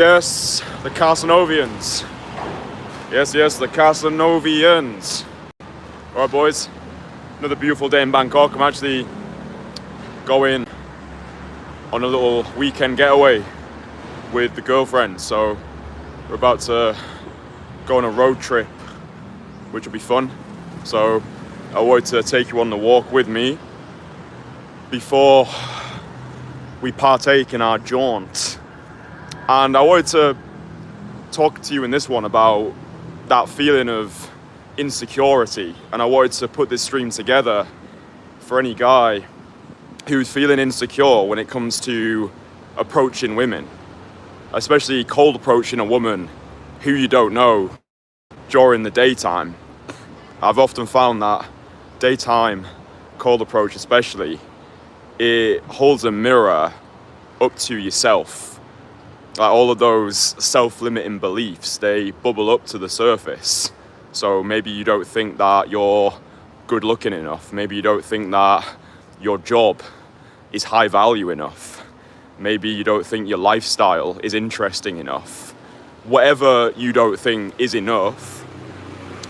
Yes, the Casanovians. Yes, the Casanovians. Alright, boys. Another beautiful day in Bangkok. I'm actually going on a little weekend getaway with the girlfriend. So we're about to go on a road trip, which will be fun. So I wanted to take you on the walk with me before we partake in our jaunt. And I wanted to talk to you in this one about that feeling of insecurity. And I wanted to put this stream together for any guy who's feeling insecure when it comes to approaching women, especially cold approaching a woman who you don't know during the daytime. I've often found that daytime cold approach especially, it holds a mirror up to yourself. Like all of those self-limiting beliefs, they bubble up to the surface. So maybe you don't think that you're good looking enough. Maybe you don't think that your job is high value enough. Maybe you don't think your lifestyle is interesting enough. Whatever you don't think is enough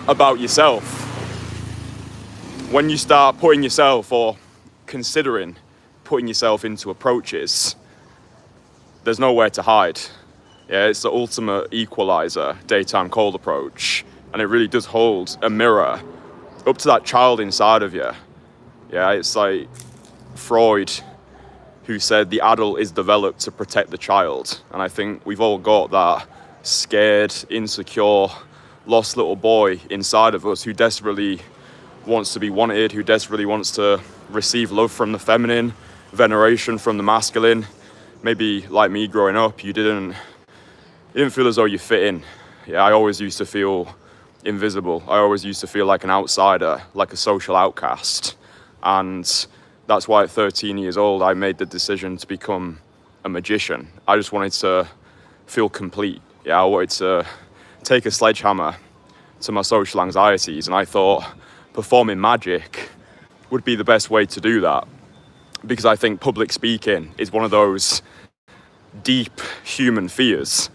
about yourself, when you start putting yourself or considering putting yourself into approaches, there's nowhere to hide. Yeah, it's the ultimate equalizer, daytime cold approach. And it really does hold a mirror up to that child inside of you. Yeah, it's like Freud, who said the adult is developed to protect the child. And I think we've all got that scared, insecure, lost little boy inside of us who desperately wants to be wanted, who desperately wants to receive love from the feminine, veneration from the masculine. Maybe like me growing up, you didn't feel as though you fit in. Yeah, I always used to feel invisible. I always used to feel like an outsider, like a social outcast. And that's why at 13 years old, I made the decision to become a magician. I just wanted to feel complete. Yeah, I wanted to take a sledgehammer to my social anxieties. And I thought performing magic would be the best way to do that. Because I think public speaking is one of those deep human fears.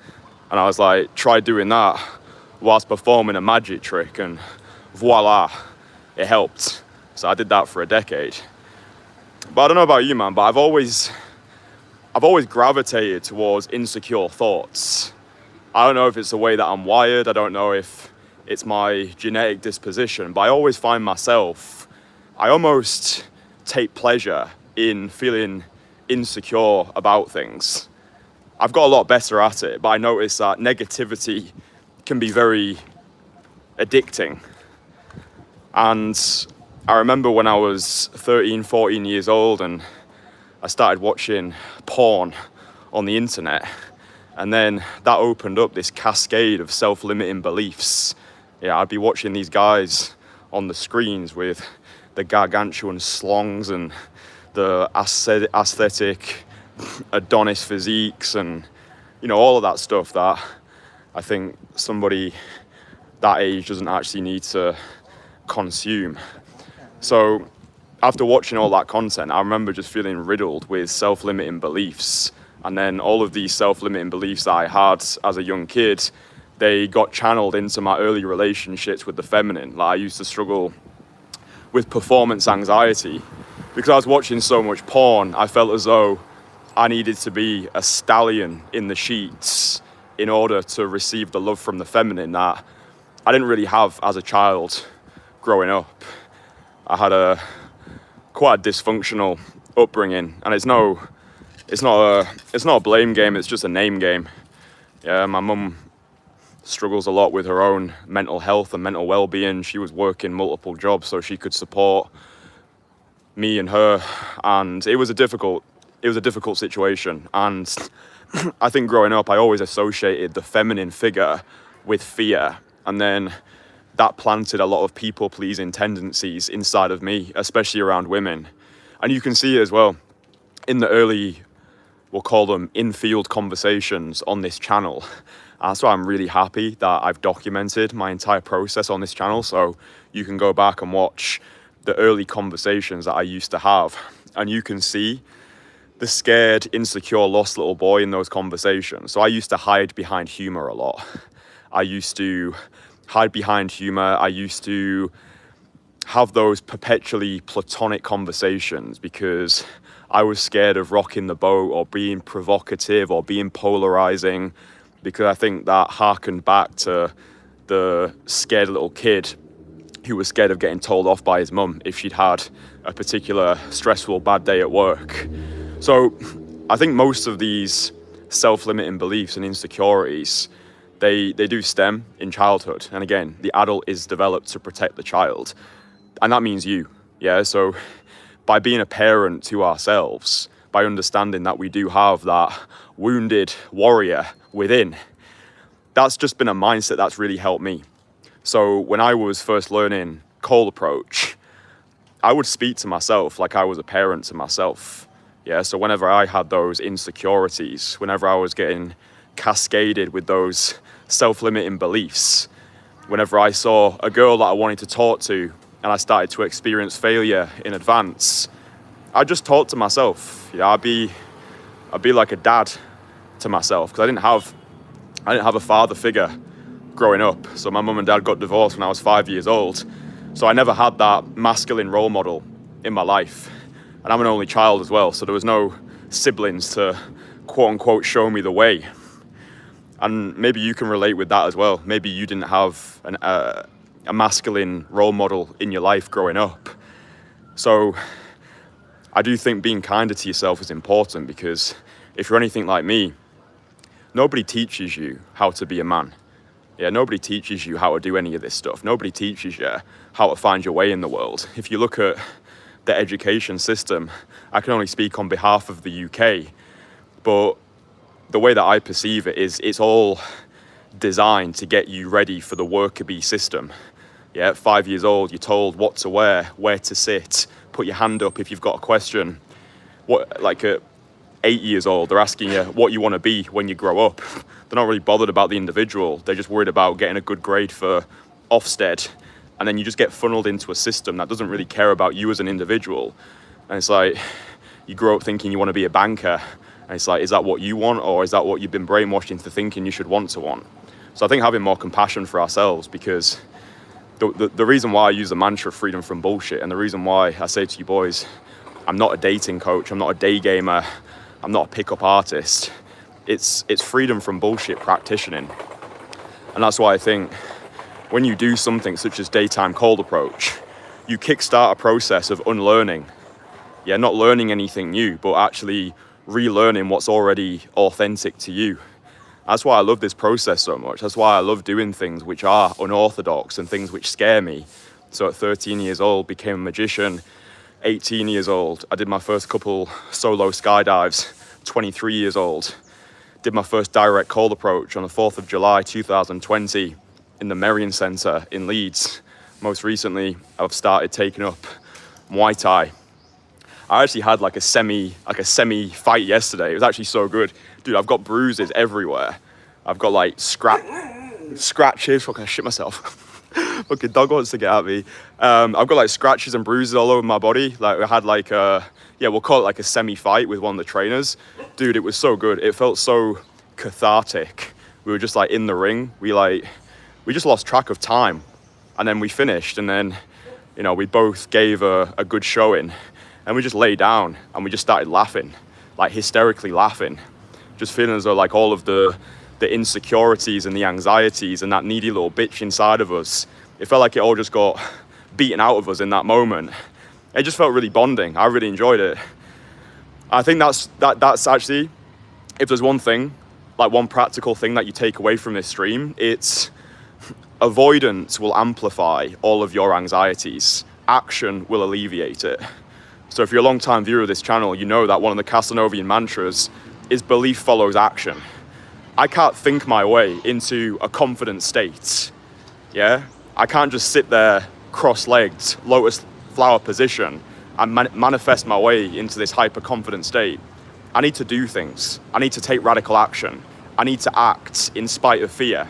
And I was like, try doing that whilst performing a magic trick, and voila, it helped. So I did that for a decade. But I don't know about you, man, but I've always gravitated towards insecure thoughts. I don't know if it's the way that I'm wired. I don't know if it's my genetic disposition, but I always find myself, I almost take pleasure in feeling insecure about things. I've got a lot better at it, but I notice that negativity can be very addicting. And I remember when I was 13, 14 years old and I started watching porn on the internet, and then that opened up this cascade of self-limiting beliefs. Yeah, I'd be watching these guys on the screens with the gargantuan slongs and the aesthetic Adonis physiques and, you know, all of that stuff that I think somebody that age doesn't actually need to consume. So after watching all that content, I remember just feeling riddled with self-limiting beliefs. And then all of these self-limiting beliefs that I had as a young kid, they got channeled into my early relationships with the feminine. Like I used to struggle with performance anxiety. Because I was watching so much porn, I felt as though I needed to be a stallion in the sheets in order to receive the love from the feminine that I didn't really have as a child growing up. I had quite a dysfunctional upbringing, and it's not a blame game, it's just a name game. Yeah, my mum struggles a lot with her own mental health and mental well-being. She was working multiple jobs so she could support me and her, and it was a difficult situation. And I think growing up I always associated the feminine figure with fear, and then that planted a lot of people-pleasing tendencies inside of me, especially around women. And you can see it as well in the early, we'll call them in-field conversations on this channel. So I'm really happy that I've documented my entire process on this channel, so you can go back and watch the early conversations that I used to have, and you can see the scared, insecure, lost little boy in those conversations. So I used to hide behind humor a lot. I used to hide behind humor. I used to have those perpetually platonic conversations because I was scared of rocking the boat or being provocative or being polarizing, because I think that harkened back to the scared little kid who was scared of getting told off by his mum if she'd had a particular stressful bad day at work. So I think most of these self-limiting beliefs and insecurities, they do stem in childhood. And again, the adult is developed to protect the child. And that means you, yeah? So by being a parent to ourselves, by understanding that we do have that wounded warrior within, that's just been a mindset that's really helped me. So when I was first learning cold approach, I would speak to myself like I was a parent to myself. Yeah, so whenever I had those insecurities, whenever I was getting cascaded with those self-limiting beliefs, whenever I saw a girl that I wanted to talk to and I started to experience failure in advance, I just talk to myself. Yeah, I'd be like a dad to myself, because I didn't have a father figure growing up. So my mum and dad got divorced when I was 5 years old. So I never had that masculine role model in my life. And I'm an only child as well, so there was no siblings to quote unquote show me the way. And maybe you can relate with that as well. Maybe you didn't have a masculine role model in your life growing up. So I do think being kinder to yourself is important, because if you're anything like me, nobody teaches you how to be a man. Yeah, nobody teaches you how to do any of this stuff. Nobody teaches you how to find your way in the world. If you look at the education system, I can only speak on behalf of the UK, but the way that I perceive it is it's all designed to get you ready for the worker bee system. Yeah, at 5 years old, you're told what to wear, where to sit, put your hand up if you've got a question. Like at 8 years old, they're asking you what you want to be when you grow up. They're not really bothered about the individual. They're just worried about getting a good grade for Ofsted. And then you just get funneled into a system that doesn't really care about you as an individual. And it's like, you grow up thinking you want to be a banker. And it's like, is that what you want? Or is that what you've been brainwashed into thinking you should want to want? So I think having more compassion for ourselves, because the reason why I use the mantra freedom from bullshit, and the reason why I say to you boys, I'm not a dating coach, I'm not a day gamer, I'm not a pickup artist. It's freedom from bullshit practicing. And that's why I think when you do something such as daytime cold approach, you kickstart a process of unlearning. Yeah, not learning anything new, but actually relearning what's already authentic to you. That's why I love this process so much. That's why I love doing things which are unorthodox and things which scare me. So at 13 years old, became a magician. 18 years old, I did my first couple solo skydives. 23 years old, did my first direct cold approach on the 4th of July 2020 in the Merrion Centre in Leeds. Most recently, I've started taking up Muay Thai. I actually had like a semi fight yesterday. It was actually so good. Dude, I've got bruises everywhere. I've got like scratches. Fucking I shit myself. Fucking dog wants to get at me. I've got like scratches and bruises all over my body. Like I had like we'll call it like a semi-fight with one of the trainers. Dude, it was so good. It felt so cathartic. We were just like in the ring. We just lost track of time. And then we finished, and then, you know, we both gave a good showing, and we just lay down and we just started laughing, like hysterically laughing, just feeling as though like all of the insecurities and the anxieties and that needy little bitch inside of us, it felt like it all just got beaten out of us in that moment. It just felt really bonding. I really enjoyed it. I think that's actually, if there's one thing, like one practical thing that you take away from this stream, it's avoidance will amplify all of your anxieties. Action will alleviate it. So if you're a long-time viewer of this channel, you know that one of the Casanovian mantras is belief follows action. I can't think my way into a confident state. Yeah? I can't just sit there cross-legged, lotus flower position and manifest my way into this hyper-confident state. I need to do things. I need to take radical action. I need to act in spite of fear.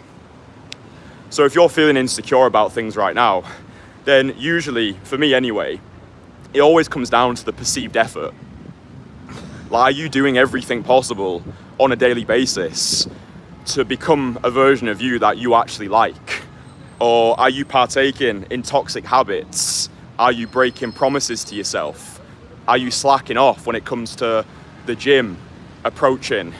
So if you're feeling insecure about things right now, then usually, for me anyway, it always comes down to the perceived effort. Like, are you doing everything possible on a daily basis to become a version of you that you actually like? Or are you partaking in toxic habits? Are you breaking promises to yourself? Are you slacking off when it comes to the gym approaching?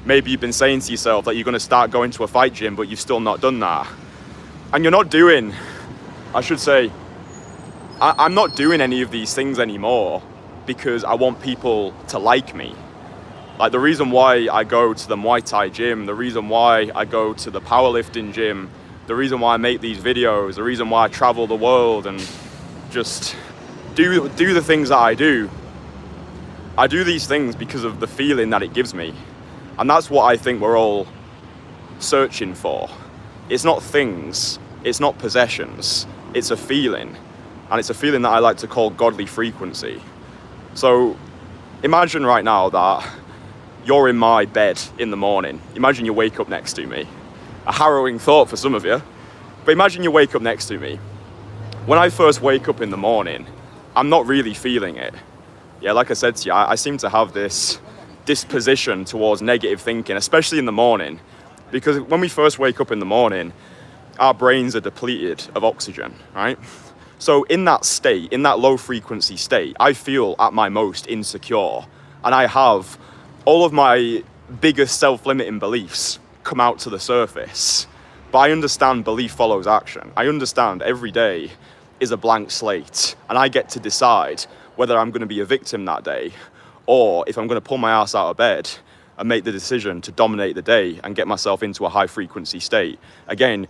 Maybe you've been saying to yourself that you're going to start going to a fight gym, but you've still not done that. And you're not doing, I'm not doing any of these things anymore because I want people to like me. Like, the reason why I go to the Muay Thai gym, the reason why I go to the powerlifting gym, the reason why I make these videos, the reason why I travel the world and just do the things that I do these things because of the feeling that it gives me. And that's what I think we're all searching for. It's not things, it's not possessions, it's a feeling. And it's a feeling that I like to call godly frequency. So imagine right now that you're in my bed in the morning. Imagine you wake up next to me. A harrowing thought for some of you, but imagine you wake up next to me. When I first wake up in the morning, I'm not really feeling it. Yeah, like I said to you, I seem to have this disposition towards negative thinking, especially in the morning, because when we first wake up in the morning, our brains are depleted of oxygen, right? So in that state, in that low frequency state, I feel at my most insecure, and I have all of my biggest self-limiting beliefs come out to the surface. But I understand belief follows action. I understand every day is a blank slate, and I get to decide whether I'm going to be a victim that day, or if I'm going to pull my ass out of bed and make the decision to dominate the day and get myself into a high frequency state. Again,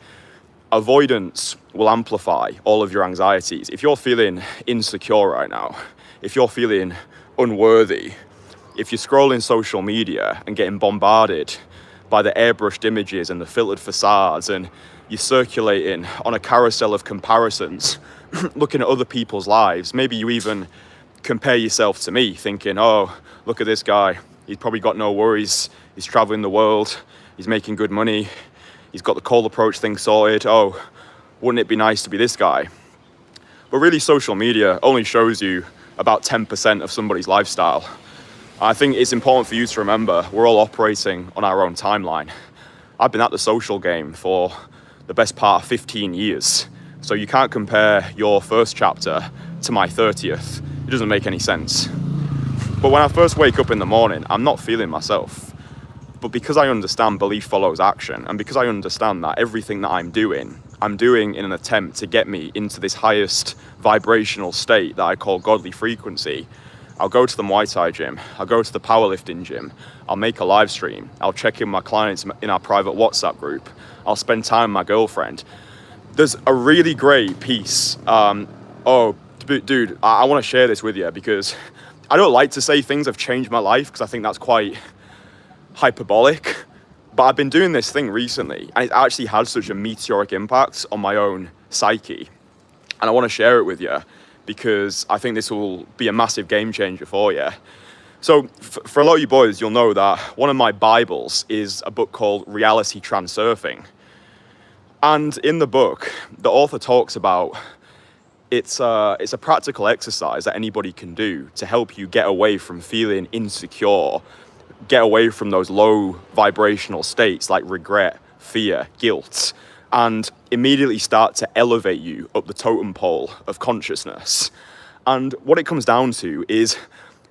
avoidance will amplify all of your anxieties. If you're feeling insecure right now, if you're feeling unworthy, if you're scrolling social media and getting bombarded by the airbrushed images and the filtered facades, and you're circulating on a carousel of comparisons, looking at other people's lives, maybe you even compare yourself to me, thinking, oh, look at this guy, he's probably got no worries, he's traveling the world, he's making good money, he's got the cold approach thing sorted, oh, wouldn't it be nice to be this guy? But really, social media only shows you about 10% of somebody's lifestyle. I think it's important for you to remember we're all operating on our own timeline. I've been at the social game for the best part of 15 years. So you can't compare your first chapter to my 30th. It doesn't make any sense. But when I first wake up in the morning, I'm not feeling myself. But because I understand belief follows action, and because I understand that everything that I'm doing in an attempt to get me into this highest vibrational state that I call godly frequency, I'll go to the Muay Thai gym, I'll go to the powerlifting gym, I'll make a live stream, I'll check in my clients in our private WhatsApp group, I'll spend time with my girlfriend. There's a really great piece. Dude, I want to share this with you because I don't like to say things have changed my life because I think that's quite hyperbolic. But I've been doing this thing recently and it actually had such a meteoric impact on my own psyche. And I want to share it with you because I think this will be a massive game changer for you. So for a lot of you boys, you'll know that one of my Bibles is a book called Reality Transurfing. And in the book, the author talks about it's a practical exercise that anybody can do to help you get away from feeling insecure, get away from those low vibrational states like regret, fear, guilt, and immediately start to elevate you up the totem pole of consciousness. And what it comes down to is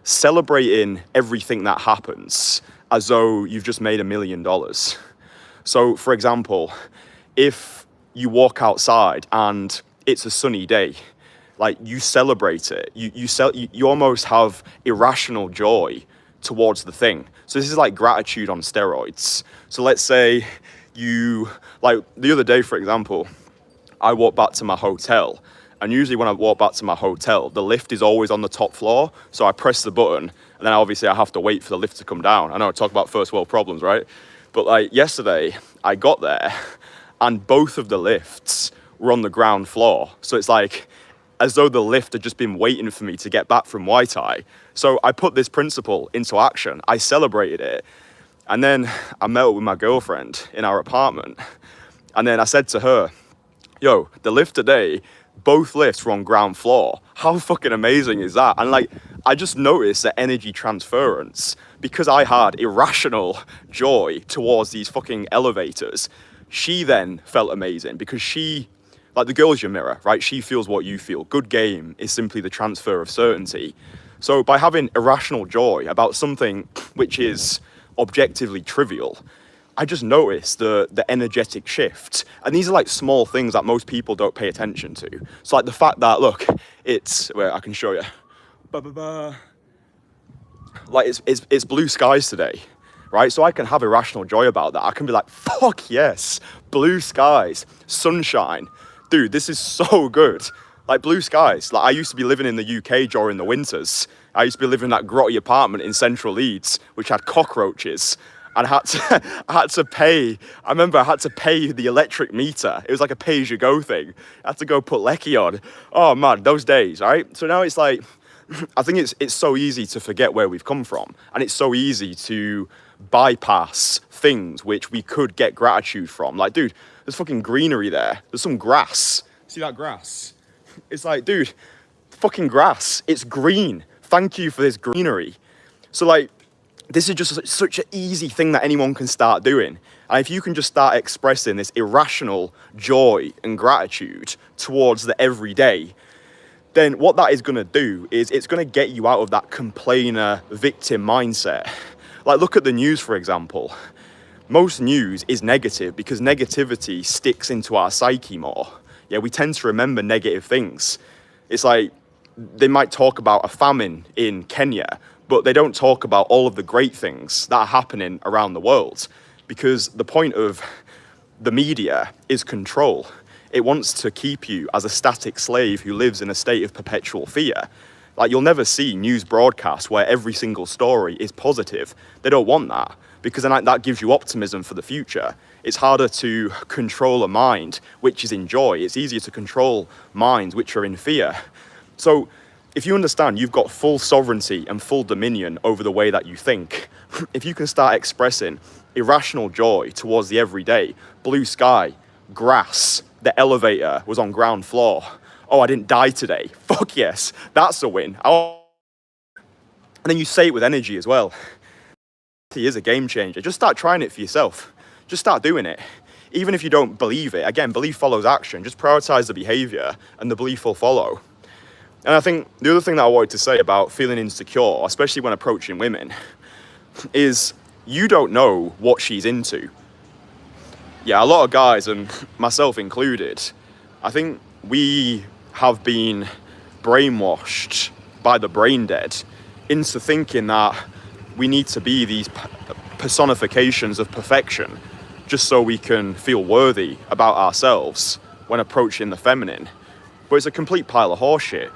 celebrating everything that happens as though you've just made $1 million. So, for example, if you walk outside and it's a sunny day, like you celebrate it, you almost have irrational joy towards the thing. So this is like gratitude on steroids. So let's say like the other day, for example, I walked back to my hotel, and usually when I walk back to my hotel, the lift is always on the top floor. So I press the button, and then obviously I have to wait for the lift to come down. I know I talk about first world problems, right? But like yesterday, I got there, and both of the lifts were on the ground floor. So it's like as though the lift had just been waiting for me to get back from Muay Thai. So I put this principle into action. I celebrated it. And then I met up with my girlfriend in our apartment. And then I said to her, yo, the lift today both lifts were on ground floor. How fucking amazing is that? And like, I just noticed that energy transference, because I had irrational joy towards these fucking elevators, she then felt amazing because she, like the girl's your mirror, right? She feels what you feel. Good game is simply the transfer of certainty. So by having irrational joy about something which is objectively trivial, I just noticed the energetic shift. And these are like small things that most people don't pay attention to. So like the fact that, look, it's, where I can show you. Like it's blue skies today, right? So I can have irrational joy about that. I can be like, fuck yes, blue skies, sunshine. Dude, this is so good. Like blue skies. Like I used to be living in the UK during the winters. I used to be living in that grotty apartment in central Leeds, which had cockroaches. And I had to pay, I remember I had to pay the electric meter. It was like a pay-as-you-go thing. I had to go put lecky on. Oh man, those days, right? So now it's like, I think it's so easy to forget where we've come from. And it's so easy to bypass things which we could get gratitude from. Like, dude, there's fucking greenery there. There's some grass. See that grass? It's like, dude, fucking grass. It's green. Thank you for this greenery. So like, this is just such an easy thing that anyone can start doing. And if you can just start expressing this irrational joy and gratitude towards the everyday, then what that is going to do is it's going to get you out of that complainer victim mindset. Like look at the news, for example. Most news is negative because negativity sticks into our psyche more. Yeah, we tend to remember negative things. It's like they might talk about a famine in Kenya, but they don't talk about all of the great things that are happening around the world, because the point of the media is control. It wants to keep you as a static slave who lives in a state of perpetual fear. Like you'll never see news broadcasts where every single story is positive. They don't want that, because then that gives you optimism for the future. It's harder to control a mind which is in joy. It's easier to control minds which are in fear. So if you understand you've got full sovereignty and full dominion over the way that you think, if you can start expressing irrational joy towards the everyday, blue sky, grass, the elevator was on ground floor. Oh, I didn't die today. Fuck yes, that's a win. And then you say it with energy as well. It is a game changer. Just start trying it for yourself. Just start doing it. Even if you don't believe it, again, belief follows action. Just prioritize the behavior and the belief will follow. And I think the other thing that I wanted to say about feeling insecure, especially when approaching women, is you don't know what she's into. Yeah, a lot of guys, and myself included, I think we have been brainwashed by the brain dead into thinking that we need to be these personifications of perfection just so we can feel worthy about ourselves when approaching the feminine. But it's a complete pile of horseshit.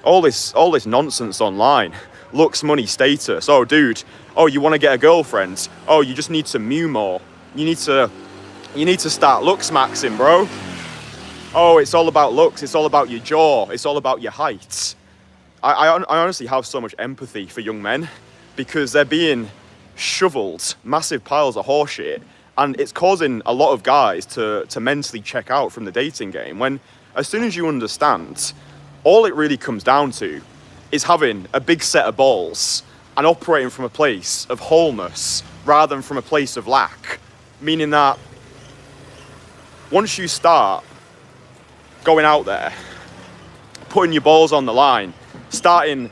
All this nonsense online. Looks, money, status. Oh, dude. Oh, you want to get a girlfriend? Oh, you just need to mew more. You need to start looks maxing, bro. Oh, it's all about looks. It's all about your jaw. It's all about your height. I honestly have so much empathy for young men because they're being shoveled massive piles of horseshit, and it's causing a lot of guys to mentally check out from the dating game, when as soon as you understand, all it really comes down to is having a big set of balls and operating from a place of wholeness rather than from a place of lack. Meaning that once you start going out there, putting your balls on the line, starting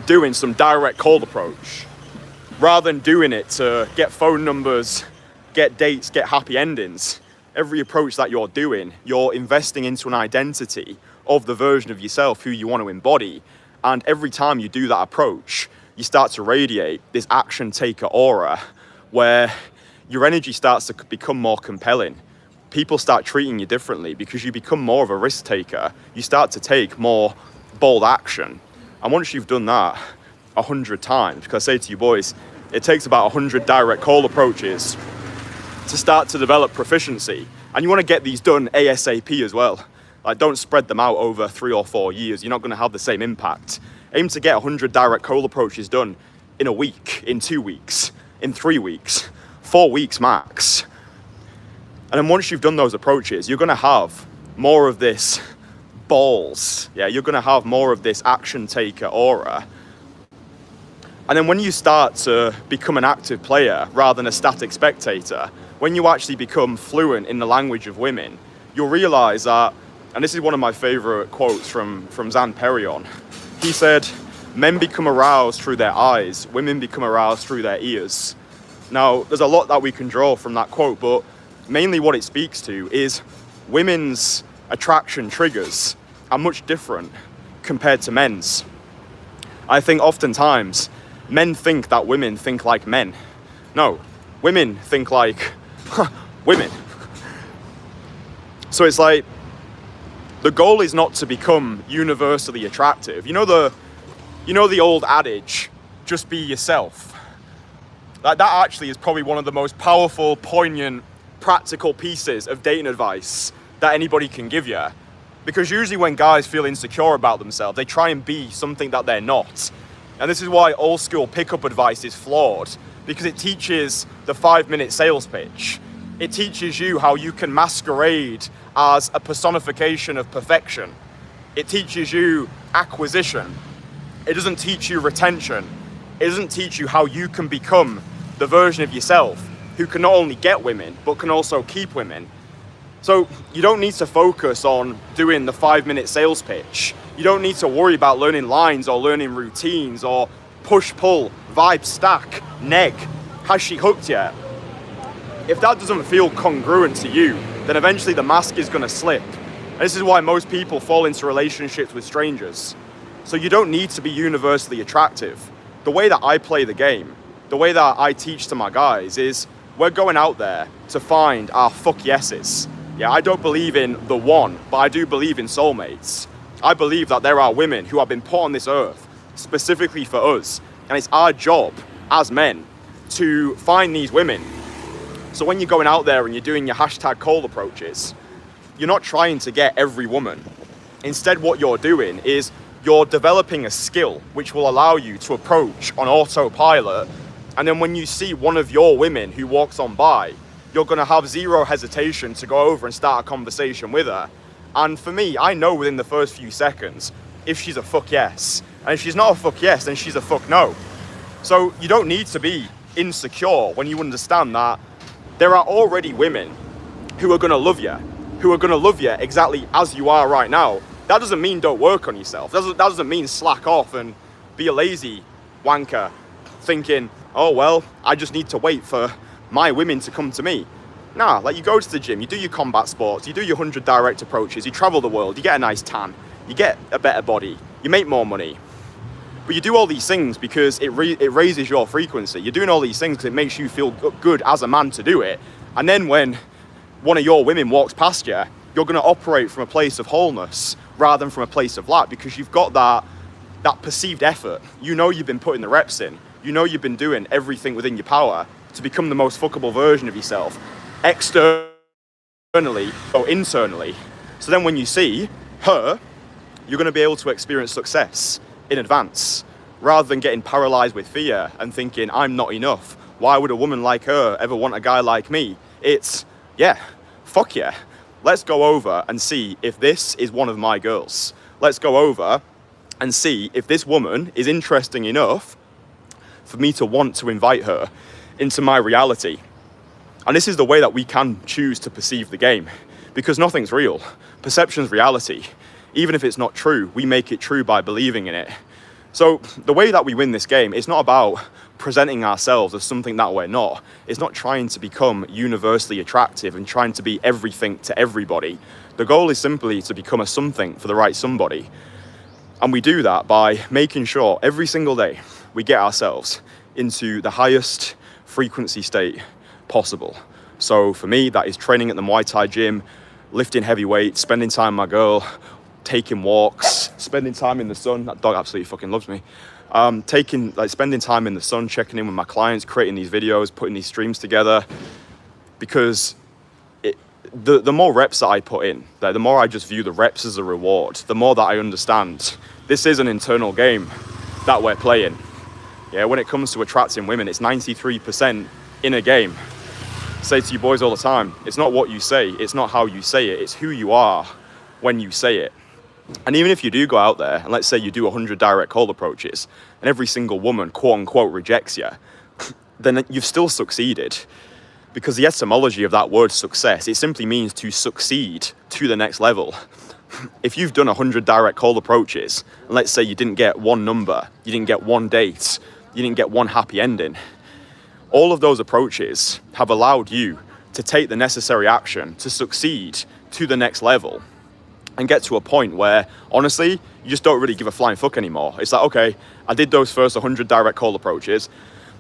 doing some direct cold approach, rather than doing it to get phone numbers, get dates, get happy endings, every approach that you're doing, you're investing into an identity of the version of yourself who you want to embody. And every time you do that approach, you start to radiate this action taker aura where your energy starts to become more compelling. People start treating you differently because you become more of a risk taker. You start to take more bold action. And once you've done that 100 times, because I say to you boys, it takes about 100 direct call approaches to start to develop proficiency. And you want to get these done ASAP as well. Like, don't spread them out over 3 or 4 years. You're not going to have the same impact. Aim to get 100 direct call approaches done in a week, in 2 weeks, in 3 weeks, 4 weeks max. And then once you've done those approaches, you're going to have more of this balls. Yeah, you're gonna have more of this action taker aura. And then when you start to become an active player rather than a static spectator, when you actually become fluent in the language of women, you'll realize that, and this is one of my favorite quotes from Zan Perion. He said, men become aroused through their eyes, women become aroused through their ears. Now, there's a lot that we can draw from that quote, but mainly what it speaks to is women's attraction triggers are much different compared to men's. I think oftentimes men think that women think like men. No, women think like women. So it's like, the goal is not to become universally attractive. You know the old adage, just be yourself. That actually is probably one of the most powerful, poignant, practical pieces of dating advice that anybody can give you. Because usually when guys feel insecure about themselves, they try and be something that they're not. And this is why old school pickup advice is flawed, because it teaches the 5-minute sales pitch. It teaches you how you can masquerade as a personification of perfection. It teaches you acquisition. It doesn't teach you retention. It doesn't teach you how you can become the version of yourself who can not only get women, but can also keep women. So you don't need to focus on doing the 5-minute sales pitch. You don't need to worry about learning lines or learning routines or push, pull, vibe, stack, neg. Has she hooked yet? If that doesn't feel congruent to you, then eventually the mask is going to slip. And this is why most people fall into relationships with strangers. So you don't need to be universally attractive. The way that I play the game, the way that I teach to my guys is we're going out there to find our fuck yeses. Yeah, I don't believe in the one, but I do believe in soulmates. I believe that there are women who have been put on this earth specifically for us. And it's our job as men to find these women. So when you're going out there and you're doing your hashtag cold approaches, you're not trying to get every woman. Instead, what you're doing is you're developing a skill which will allow you to approach on autopilot. And then when you see one of your women who walks on by, you're going to have zero hesitation to go over and start a conversation with her. And for me, I know within the first few seconds if she's a fuck yes. And if she's not a fuck yes, then she's a fuck no. So you don't need to be insecure when you understand that there are already women who are going to love you, who are going to love you exactly as you are right now. That doesn't mean don't work on yourself. That doesn't mean slack off and be a lazy wanker thinking, oh, well, I just need to wait for my women to come to me. Nah, like you go to the gym, you do your combat sports, you do your 100 direct approaches, you travel the world, you get a nice tan, you get a better body, you make more money. But you do all these things because it raises your frequency. You're doing all these things because it makes you feel good as a man to do it. And then when one of your women walks past you, you're going to operate from a place of wholeness rather than from a place of lack, because you've got that perceived effort. You know you've been putting the reps in. You know you've been doing everything within your power to become the most fuckable version of yourself, externally or internally. So then when you see her, you're going to be able to experience success in advance, rather than getting paralyzed with fear and thinking, I'm not enough. Why would a woman like her ever want a guy like me? It's, yeah, fuck yeah. Let's go over and see if this is one of my girls. Let's go over and see if this woman is interesting enough for me to want to invite her into my reality. And this is the way that we can choose to perceive the game, because nothing's real. Perception's reality. Even if it's not true, we make it true by believing in it. So the way that we win this game is not about presenting ourselves as something that we're not. It's not trying to become universally attractive and trying to be everything to everybody. The goal is simply to become a something for the right somebody. And we do that by making sure every single day we get ourselves into the highest frequency state possible. So for me, that is training at the Muay Thai gym, lifting heavy weights, spending time with my girl, taking walks, spending time in the sun. That dog absolutely fucking loves me. Spending time in the sun, checking in with my clients, creating these videos, putting these streams together. Because the more reps that I put in, the more I just view the reps as a reward, the more that I understand this is an internal game that we're playing. Yeah, when it comes to attracting women, it's 93% in a game. I say to you boys all the time, it's not what you say, it's not how you say it, it's who you are when you say it. And even if you do go out there, and let's say you do 100 direct cold approaches, and every single woman, quote unquote, rejects you, then you've still succeeded. Because the etymology of that word success, it simply means to succeed to the next level. If you've done 100 direct cold approaches, and let's say you didn't get one number, you didn't get one date, you didn't get one happy ending, all of those approaches have allowed you to take the necessary action to succeed to the next level and get to a point where, honestly, you just don't really give a flying fuck anymore. It's like, okay, I did those first 100 direct cold approaches.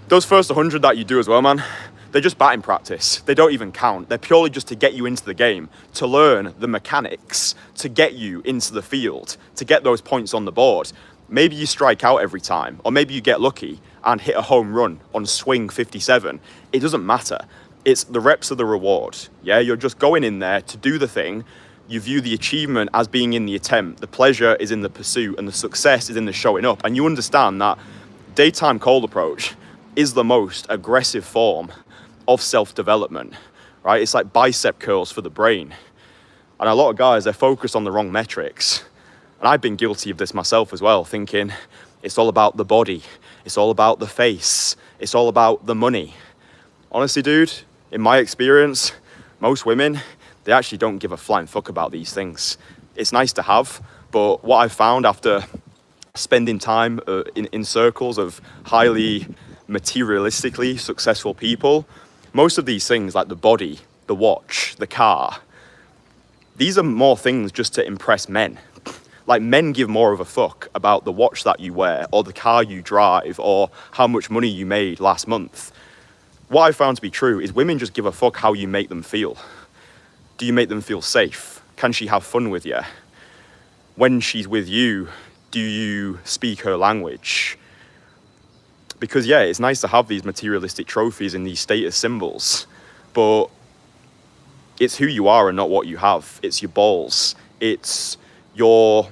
Those first 100 that you do as well, man, they're just batting practice. They don't even count. They're purely just to get you into the game, to learn the mechanics, to get you into the field, to get those points on the board. Maybe you strike out every time, or maybe you get lucky and hit a home run on swing 57. It doesn't matter. It's the reps of the reward. Yeah, you're just going in there to do the thing. You view the achievement as being in the attempt. The pleasure is in the pursuit, and the success is in the showing up. And you understand that daytime cold approach is the most aggressive form of self-development, right? It's like bicep curls for the brain. And a lot of guys, they're focused on the wrong metrics. And I've been guilty of this myself as well, thinking it's all about the body, it's all about the face, it's all about the money. Honestly, dude, in my experience, most women, they actually don't give a flying fuck about these things. It's nice to have, but what I've found after spending time in circles of highly materialistically successful people, most of these things like the body, the watch, the car, these are more things just to impress men. Like, men give more of a fuck about the watch that you wear or the car you drive or how much money you made last month. What I found to be true is women just give a fuck how you make them feel. Do you make them feel safe? Can she have fun with you? When she's with you, do you speak her language? Because yeah, it's nice to have these materialistic trophies and these status symbols, but it's who you are and not what you have. It's your balls. It's your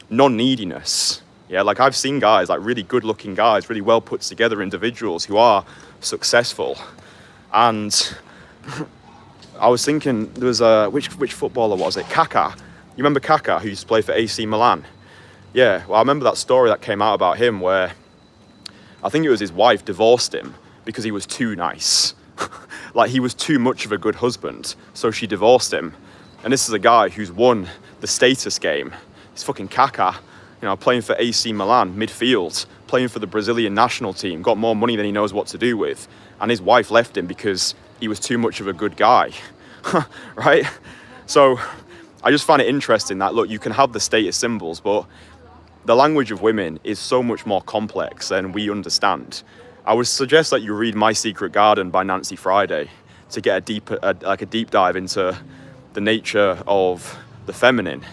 non-neediness. Yeah, like I've seen guys, like really good looking guys, really well put together individuals who are successful. And I was thinking, there was which footballer was it? Kaka. You remember Kaka, who used to play for AC Milan? Yeah, well, I remember that story that came out about him where I think it was his wife divorced him because he was too nice. Like, he was too much of a good husband, so she divorced him. And this is a guy who's won the status game. He's fucking Kaka, you know, playing for AC Milan, midfield, playing for the Brazilian national team, got more money than he knows what to do with. And his wife left him because he was too much of a good guy, right? So I just find it interesting that, look, you can have the status symbols, but the language of women is so much more complex than we understand. I would suggest that you read My Secret Garden by Nancy Friday to get a deep dive into the nature of the feminine.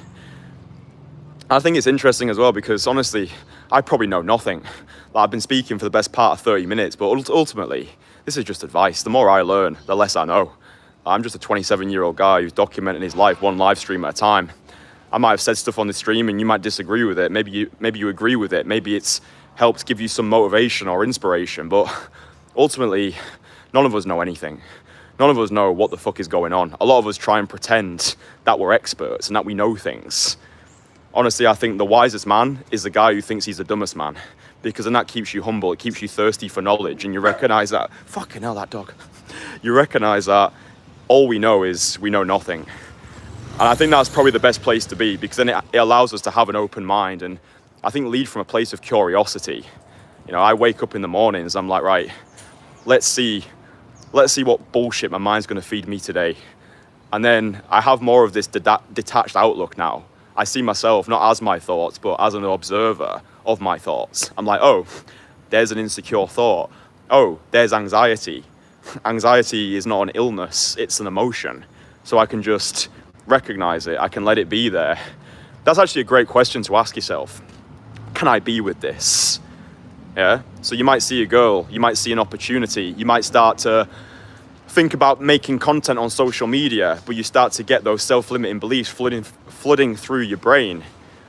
I think it's interesting as well because, honestly, I probably know nothing. Like, I've been speaking for the best part of 30 minutes, but ultimately, this is just advice. The more I learn, the less I know. I'm just a 27-year-old guy who's documenting his life one live stream at a time. I might have said stuff on the stream and you might disagree with it. Maybe you agree with it. Maybe it's helped give you some motivation or inspiration, but ultimately, none of us know anything. None of us know what the fuck is going on. A lot of us try and pretend that we're experts and that we know things. Honestly, I think the wisest man is the guy who thinks he's the dumbest man, because then that keeps you humble, it keeps you thirsty for knowledge, and you recognize that, fucking hell, that dog. You recognize that all we know is we know nothing. And I think that's probably the best place to be, because then it allows us to have an open mind and I think lead from a place of curiosity. You know, I wake up in the mornings, I'm like, right, let's see what bullshit my mind's gonna feed me today. And then I have more of this detached outlook now. I see myself not as my thoughts, but as an observer of my thoughts. I'm like, oh, there's an insecure thought. Oh, there's anxiety. Anxiety is not an illness, it's an emotion. So I can just recognize it, I can let it be there. That's actually a great question to ask yourself. Can I be with this? Yeah. So you might see a girl, you might see an opportunity, you might start to think about making content on social media, but you start to get those self-limiting beliefs flooding through your brain.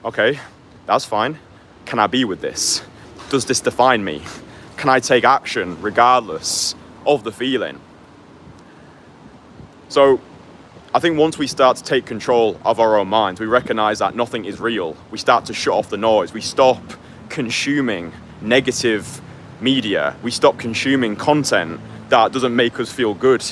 Okay, that's fine. Can I be with this? Does this define me? Can I take action regardless of the feeling? So I think once we start to take control of our own minds, we recognize that nothing is real. We start to shut off the noise. We stop consuming negative media. We stop consuming content that doesn't make us feel good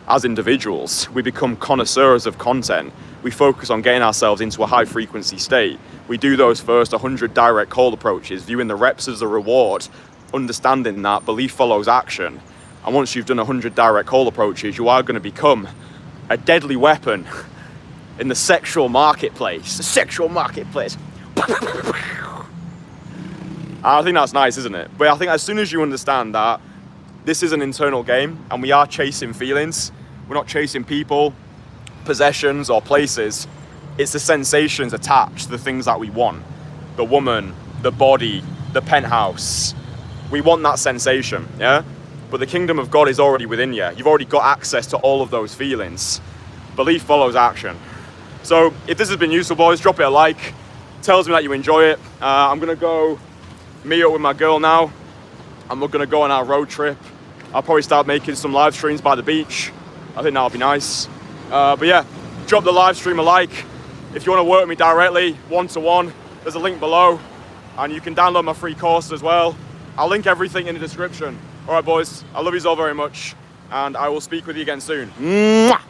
as individuals. We become connoisseurs of content. We focus on getting ourselves into a high frequency state. We do those first 100 direct call approaches, viewing the reps as a reward, understanding that belief follows action. And once you've done 100 direct call approaches, you are going to become a deadly weapon in the sexual marketplace. The sexual marketplace. I think that's nice, isn't it? But I think as soon as you understand that this is an internal game and we are chasing feelings, we're not chasing people, possessions, or places. It's the sensations attached to the things that we want. The woman, the body, the penthouse. We want that sensation, yeah? But the kingdom of God is already within you. You've already got access to all of those feelings. Belief follows action. So if this has been useful, boys, drop it a like. Tells me that you enjoy it. I'm going to go meet up with my girl now, and we're going to go on our road trip. I'll probably start making some live streams by the beach. I think that'll be nice. But yeah, drop the live stream a like. If you want to work with me directly, one-to-one, there's a link below. And you can download my free course as well. I'll link everything in the description. All right, boys, I love you all very much, and I will speak with you again soon. Mwah!